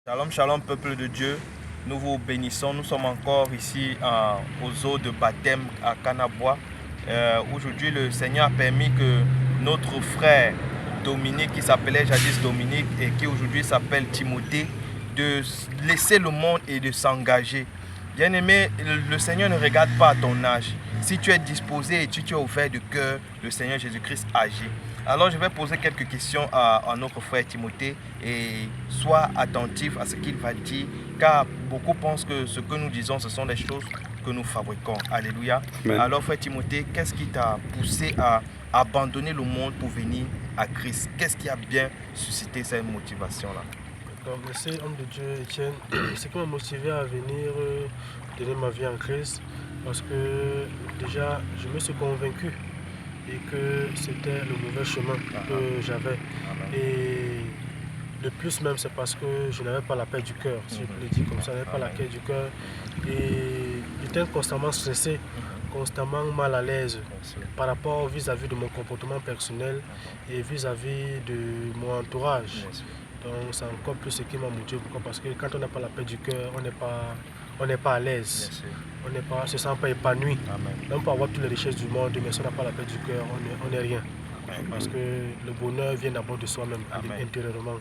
Shalom, shalom, peuple de Dieu. Nous vous bénissons. Nous sommes encore ici aux eaux de baptême à Canabois. Aujourd'hui, le Seigneur a permis que notre frère Dominique, qui s'appelait jadis Dominique et qui aujourd'hui s'appelle Timothée, de laisser le monde et de s'engager. Bien-aimé, le Seigneur ne regarde pas à ton âge. Si tu es disposé et si tu es ouvert de cœur, le Seigneur Jésus-Christ agit. Alors je vais poser quelques questions à notre frère Timothée et sois attentif à ce qu'il va dire, car beaucoup pensent que ce que nous disons, ce sont des choses que nous fabriquons. Alléluia. Amen. Alors frère Timothée, qu'est-ce qui t'a poussé à abandonner le monde pour venir à Christ? Qu'est-ce qui a bien suscité cette motivation-là? Donc, merci homme de Dieu Etienne. Ce qui m'a motivé à venir donner ma vie en Christ, parce que déjà je me suis convaincu et que c'était le mauvais chemin que j'avais. Et de plus même, c'est parce que je n'avais pas la paix du cœur, si je peux le dire comme ça, je n'avais pas la paix du cœur. Et j'étais constamment stressé, constamment mal à l'aise par rapport vis-à-vis de mon comportement personnel et vis-à-vis de mon entourage. Donc c'est encore plus ce qui m'a motivé. Pourquoi? Parce que quand on n'a pas la paix du cœur, on n'est pas à l'aise. On ne se sent pas épanoui. On peut avoir toutes les richesses du monde, mais si on n'a pas la paix du cœur, on n'est rien. Parce que le bonheur vient d'abord de soi-même, intérieurement.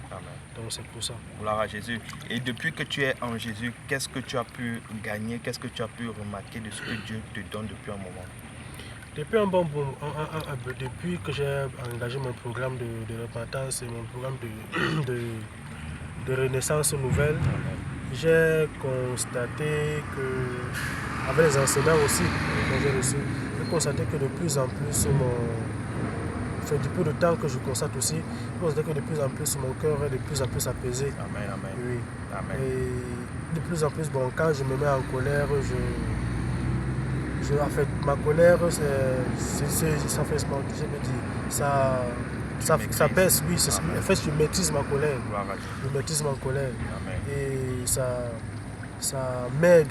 Donc c'est pour ça. Gloire à Jésus. Et depuis que tu es en Jésus, qu'est-ce que tu as pu gagner? Qu'est-ce que tu as pu remarquer de ce que Dieu te donne depuis un moment? Depuis un bon bout, depuis que j'ai engagé mon programme de repentance et mon programme de renaissance nouvelle, j'ai constaté que, avec les enseignants aussi que j'ai reçus, j'ai constaté que de plus en plus du peu de temps que je constate aussi, je constate que de plus en plus mon cœur est de plus en plus apaisé. Amen, amen. Oui. Amen. Et de plus en plus, bon, quand je me mets en colère, en fait, ma colère, ça fait, je me dis, ça baisse, oui. En fait, je maîtrise ma colère. Je maîtrise ma colère. Amen. Et ça m'aide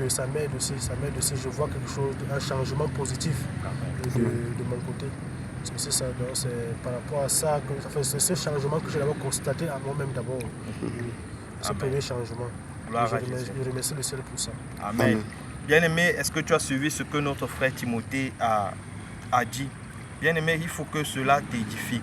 aussi. Je vois quelque chose, un changement positif de mon côté. C'est ça, donc c'est par rapport à ça, c'est ce changement que j'ai d'abord constaté à moi-même d'abord. Ce premier changement. Je remercie le ciel pour ça. Amen. Bien-aimé, est-ce que tu as suivi ce que notre frère Timothée a dit? Bien-aimé, il faut que cela t'édifie.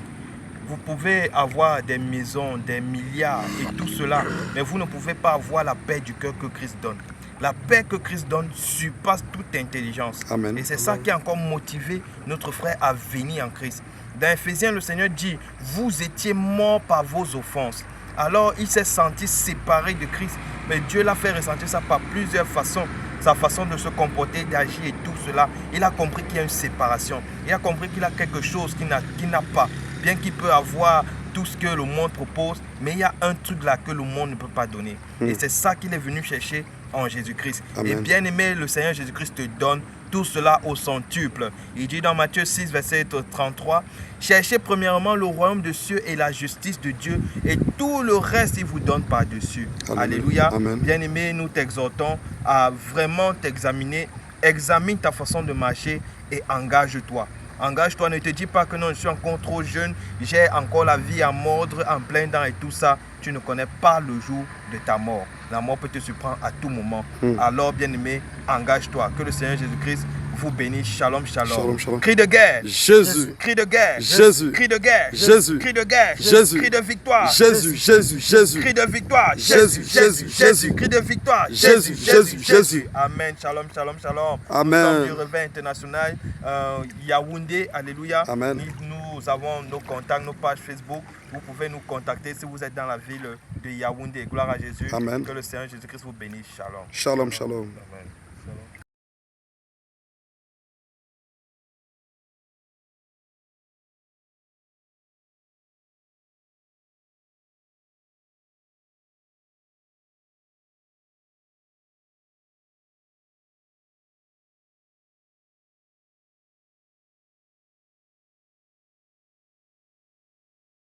Vous pouvez avoir des maisons, des milliards et tout cela, mais vous ne pouvez pas avoir la paix du cœur que Christ donne. La paix que Christ donne surpasse toute intelligence. Amen. Et c'est ça qui a encore motivé notre frère à venir en Christ. Dans Ephésiens, le Seigneur dit, vous étiez morts par vos offenses. Alors il s'est senti séparé de Christ, mais Dieu l'a fait ressentir ça par plusieurs façons. Sa façon de se comporter, d'agir et tout cela. Il a compris qu'il y a une séparation. Il a compris qu'il a quelque chose qu'il n'a pas. Bien qu'il peut avoir tout ce que le monde propose, mais il y a un truc là que le monde ne peut pas donner. Et c'est ça qu'il est venu chercher en Jésus-Christ. Et bien aimé, le Seigneur Jésus-Christ te donne tout cela au centuple. Il dit dans Matthieu 6, verset 33, « Cherchez premièrement le royaume de cieux et la justice de Dieu, et tout le reste, il vous donne par-dessus. » Alléluia. Bien aimé, nous t'exhortons à vraiment t'examiner. Examine ta façon de marcher et engage-toi. Engage-toi, ne te dis pas que non, je suis encore trop jeune, j'ai encore la vie à mordre en plein dents et tout ça. Tu ne connais pas le jour de ta mort. La mort peut te surprendre à tout moment. Alors, bien-aimé, engage-toi. Que le Seigneur Jésus-Christ vous bénisse. Shalom, shalom. Shalom, shalom. Cri de guerre. Jésus. Cri de guerre. Jésus. Cri de guerre. Jésus. Cri de guerre. Jésus. Cri de victoire. Jésus, Jésus, Jésus. Cri de victoire. Jésus, Jésus, Jésus. Cri de victoire. Jésus, Jésus, Jésus. Amen. Shalom, shalom, shalom. Amen. Nous sommes du Réveil international. Yaoundé. Alléluia. Amen. Nous avons nos contacts, nos pages Facebook. Vous pouvez nous contacter si vous êtes dans la ville de Yaoundé. Gloire à Jésus. Amen. Que le Seigneur Jésus-Christ vous bénisse. Shalom. Shalom, shalom. Amen.